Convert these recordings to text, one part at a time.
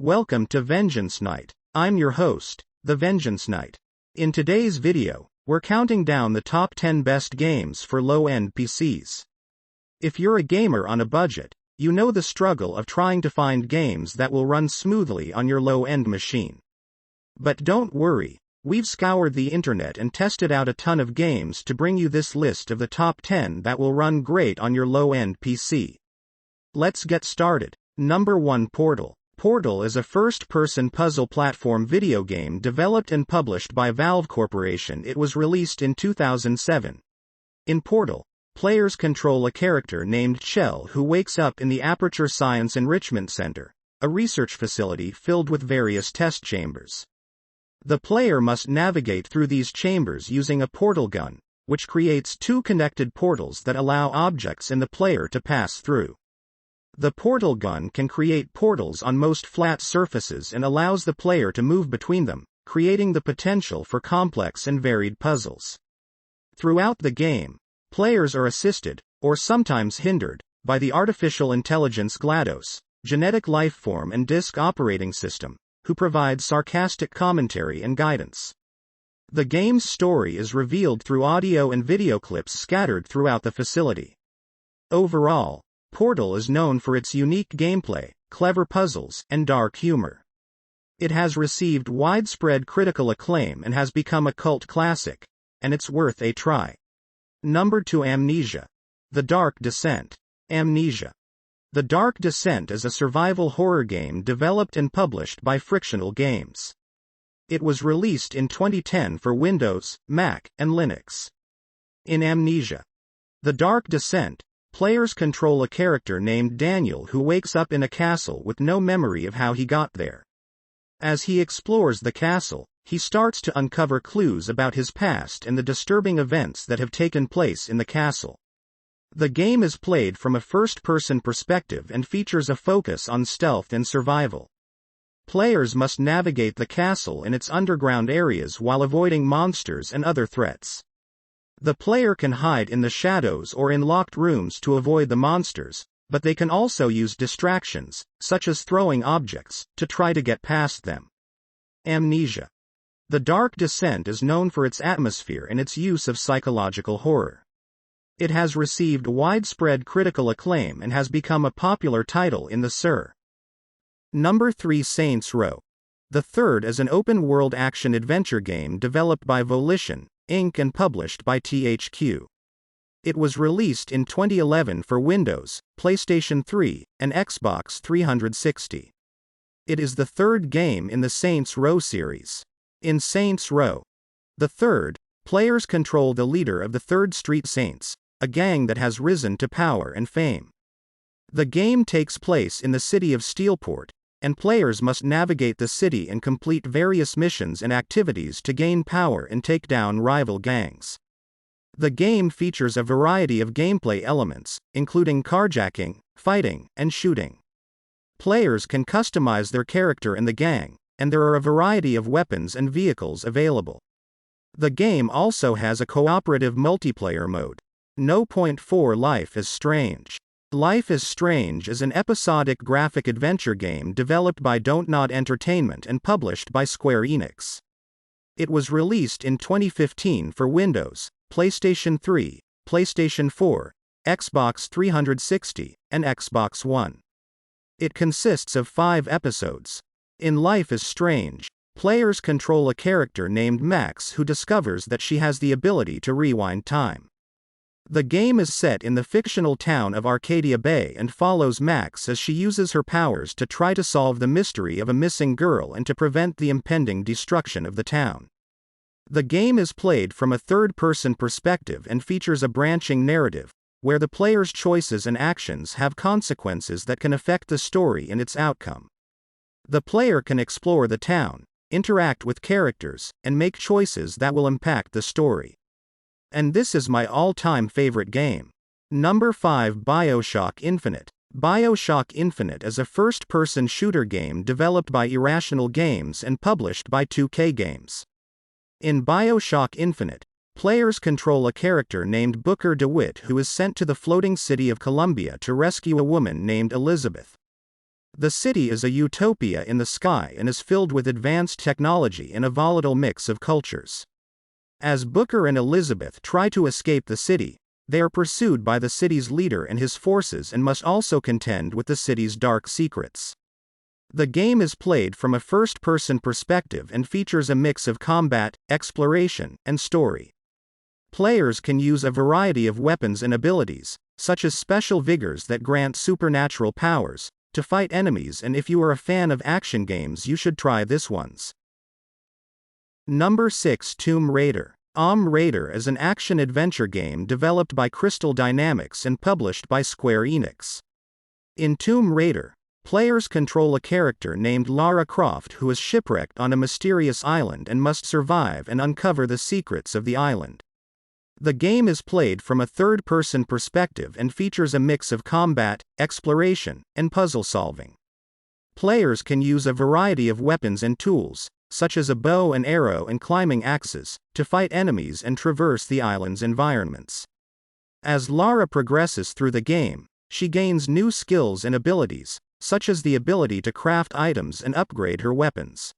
Welcome to Vengeance Night. I'm your host, the Vengeance Knight. In today's video, we're counting down the top 10 best games for low-end PCs. If you're a gamer on a budget, you know the struggle of trying to find games that will run smoothly on your low-end machine. But don't worry, we've scoured the internet and tested out a ton of games to bring you this list of the top 10 that will run great on your low-end PC. Let's get started. Number 1, Portal. Portal is a first-person puzzle platform video game developed and published by Valve Corporation. It was released in 2007. In Portal, players control a character named Chell who wakes up in the Aperture Science Enrichment Center, a research facility filled with various test chambers. The player must navigate through these chambers using a portal gun, which creates two connected portals that allow objects in the player to pass through. The portal gun can create portals on most flat surfaces and allows the player to move between them, creating the potential for complex and varied puzzles. Throughout the game, players are assisted, or sometimes hindered, by the artificial intelligence GLaDOS, genetic life form and disk operating system, who provide sarcastic commentary and guidance. The game's story is revealed through audio and video clips scattered throughout the facility. Overall, Portal is known for its unique gameplay, clever puzzles, and dark humor. It has received widespread critical acclaim and has become a cult classic, and it's worth a try. Number 2, Amnesia. The Dark Descent. Amnesia. The Dark Descent is a survival horror game developed and published by Frictional Games. It was released in 2010 for Windows, Mac, and Linux. In Amnesia. The Dark Descent, players control a character named Daniel who wakes up in a castle with no memory of how he got there. As he explores the castle, he starts to uncover clues about his past and the disturbing events that have taken place in the castle. The game is played from a first-person perspective and features a focus on stealth and survival. Players must navigate the castle and its underground areas while avoiding monsters and other threats. The player can hide in the shadows or in locked rooms to avoid the monsters, but they can also use distractions, such as throwing objects, to try to get past them. Amnesia. The Dark Descent is known for its atmosphere and its use of psychological horror. It has received widespread critical acclaim and has become a popular title in the SR. Number 3, Saints Row. The Third is an open-world action-adventure game developed by Volition, Inc. and published by THQ. It was released in 2011 for Windows, PlayStation 3, and Xbox 360. It is the third game in the Saints Row series. In Saints Row. The Third, players control the leader of the Third Street Saints, a gang that has risen to power and fame. The game takes place in the city of Steelport, and players must navigate the city and complete various missions and activities to gain power and take down rival gangs. The game features a variety of gameplay elements, including carjacking, fighting, and shooting. Players can customize their character in the gang, and there are a variety of weapons and vehicles available. The game also has a cooperative multiplayer mode. No. 4 Life is Strange. Life is Strange is an episodic graphic adventure game developed by Don't Nod Entertainment and published by Square Enix. It was released in 2015 for Windows, PlayStation 3, PlayStation 4, Xbox 360, and Xbox One. It consists of 5 episodes. In Life is Strange, players control a character named Max who discovers that she has the ability to rewind time. The game is set in the fictional town of Arcadia Bay and follows Max as she uses her powers to try to solve the mystery of a missing girl and to prevent the impending destruction of the town. The game is played from a third-person perspective and features a branching narrative, where the player's choices and actions have consequences that can affect the story and its outcome. The player can explore the town, interact with characters, and make choices that will impact the story. And this is my all-time favorite game. Number 5, BioShock Infinite. BioShock Infinite is a first-person shooter game developed by Irrational Games and published by 2K Games. In BioShock Infinite, players control a character named Booker DeWitt who is sent to the floating city of Columbia to rescue a woman named Elizabeth. The city is a utopia in the sky and is filled with advanced technology and a volatile mix of cultures. As Booker and Elizabeth try to escape the city, they are pursued by the city's leader and his forces and must also contend with the city's dark secrets. The game is played from a first-person perspective and features a mix of combat, exploration, and story. Players can use a variety of weapons and abilities, such as special vigors that grant supernatural powers, to fight enemies, and if you are a fan of action games you should try this ones. Number 6. Tomb Raider. Tomb Raider is an action-adventure game developed by Crystal Dynamics and published by Square Enix. In Tomb Raider, players control a character named Lara Croft who is shipwrecked on a mysterious island and must survive and uncover the secrets of the island. The game is played from a third-person perspective and features a mix of combat, exploration, and puzzle solving. Players can use a variety of weapons and tools, such as a bow and arrow and climbing axes, to fight enemies and traverse the island's environments. As Lara progresses through the game, she gains new skills and abilities, such as the ability to craft items and upgrade her weapons.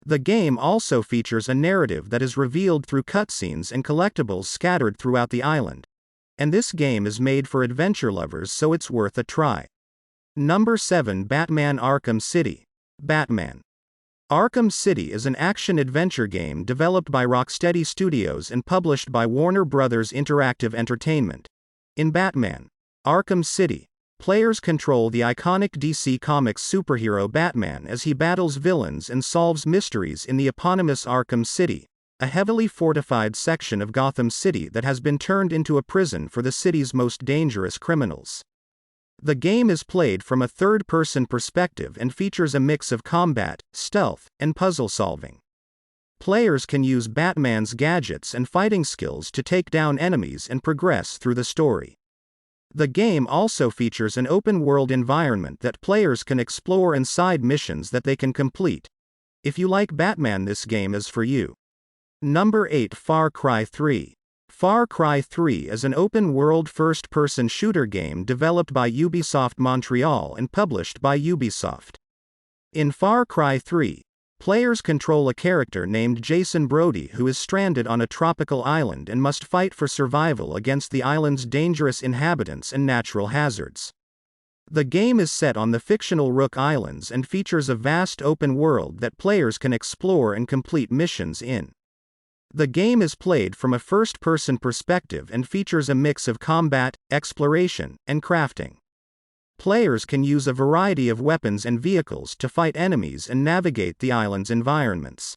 The game also features a narrative that is revealed through cutscenes and collectibles scattered throughout the island. And this game is made for adventure lovers, so it's worth a try. Number 7. Batman Arkham City. Batman Arkham City is an action-adventure game developed by Rocksteady Studios and published by Warner Bros. Interactive Entertainment. In Batman Arkham City, players control the iconic DC Comics superhero Batman as he battles villains and solves mysteries in the eponymous Arkham City, a heavily fortified section of Gotham City that has been turned into a prison for the city's most dangerous criminals. The game is played from a third-person perspective and features a mix of combat, stealth, and puzzle solving. Players can use Batman's gadgets and fighting skills to take down enemies and progress through the story. The game also features an open-world environment that players can explore and side missions that they can complete. If you like Batman, this game is for you. Number 8. Far Cry 3. Far Cry 3 is an open-world first-person shooter game developed by Ubisoft Montreal and published by Ubisoft. In Far Cry 3, players control a character named Jason Brody who is stranded on a tropical island and must fight for survival against the island's dangerous inhabitants and natural hazards. The game is set on the fictional Rook Islands and features a vast open world that players can explore and complete missions in. The game is played from a first-person perspective and features a mix of combat, exploration, and crafting. Players can use a variety of weapons and vehicles to fight enemies and navigate the island's environments.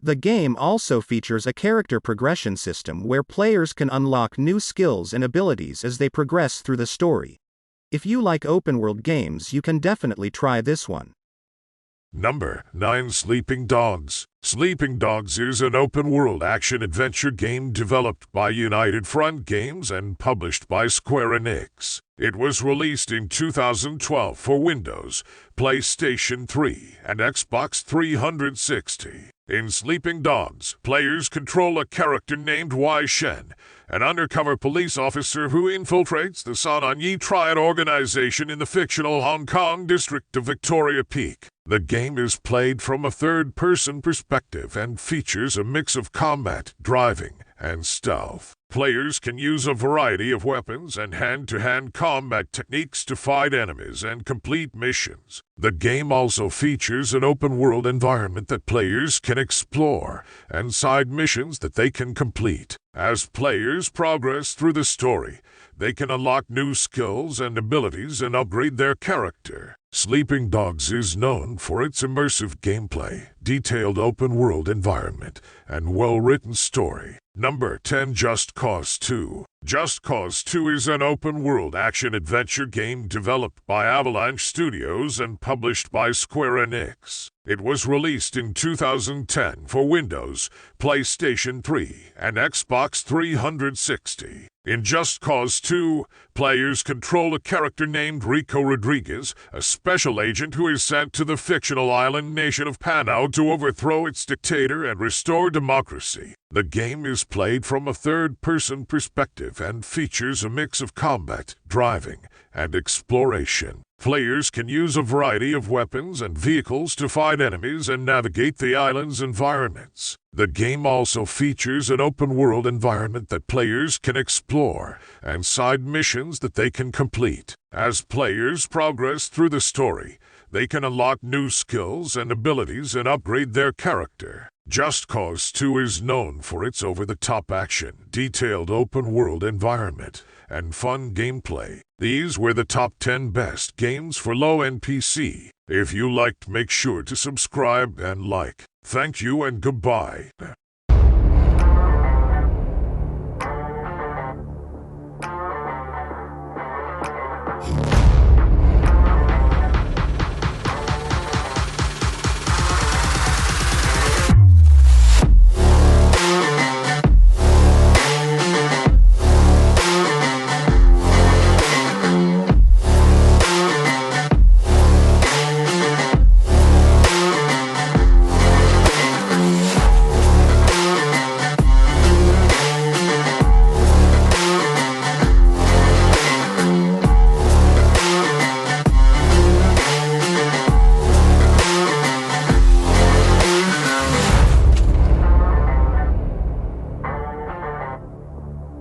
The game also features a character progression system where players can unlock new skills and abilities as they progress through the story. If you like open-world games, you can definitely try this one. Number 9. Sleeping Dogs. Sleeping Dogs is an open-world action-adventure game developed by United Front Games and published by Square Enix. It was released in 2012 for Windows, PlayStation 3, and Xbox 360. In Sleeping Dogs, players control a character named Wei Shen, an undercover police officer who infiltrates the San Yi Triad organization in the fictional Hong Kong district of Victoria Peak. The game is played from a third-person perspective and features a mix of combat, driving, and stealth. Players can use a variety of weapons and hand-to-hand combat techniques to fight enemies and complete missions. The game also features an open-world environment that players can explore and side missions that they can complete. As players progress through the story, they can unlock new skills and abilities and upgrade their character. Sleeping Dogs is known for its immersive gameplay, detailed open-world environment, and well-written story. Number 10. Just Cause 2. Just Cause 2 is an open-world action-adventure game developed by Avalanche Studios and published by Square Enix. It was released in 2010 for Windows, PlayStation 3, and Xbox 360. In Just Cause 2, players control a character named Rico Rodriguez, a special agent who is sent to the fictional island nation of Panau to overthrow its dictator and restore democracy. The game is played from a third-person perspective and features a mix of combat, driving, and exploration. Players can use a variety of weapons and vehicles to fight enemies and navigate the island's environments. The game also features an open-world environment that players can explore and side missions that they can complete. As players progress through the story, they can unlock new skills and abilities and upgrade their character. Just Cause 2 is known for its over-the-top action, detailed open-world environment, and fun gameplay. These were the top 10 best games for low-end PC. If you liked, make sure to subscribe and like. Thank you and goodbye.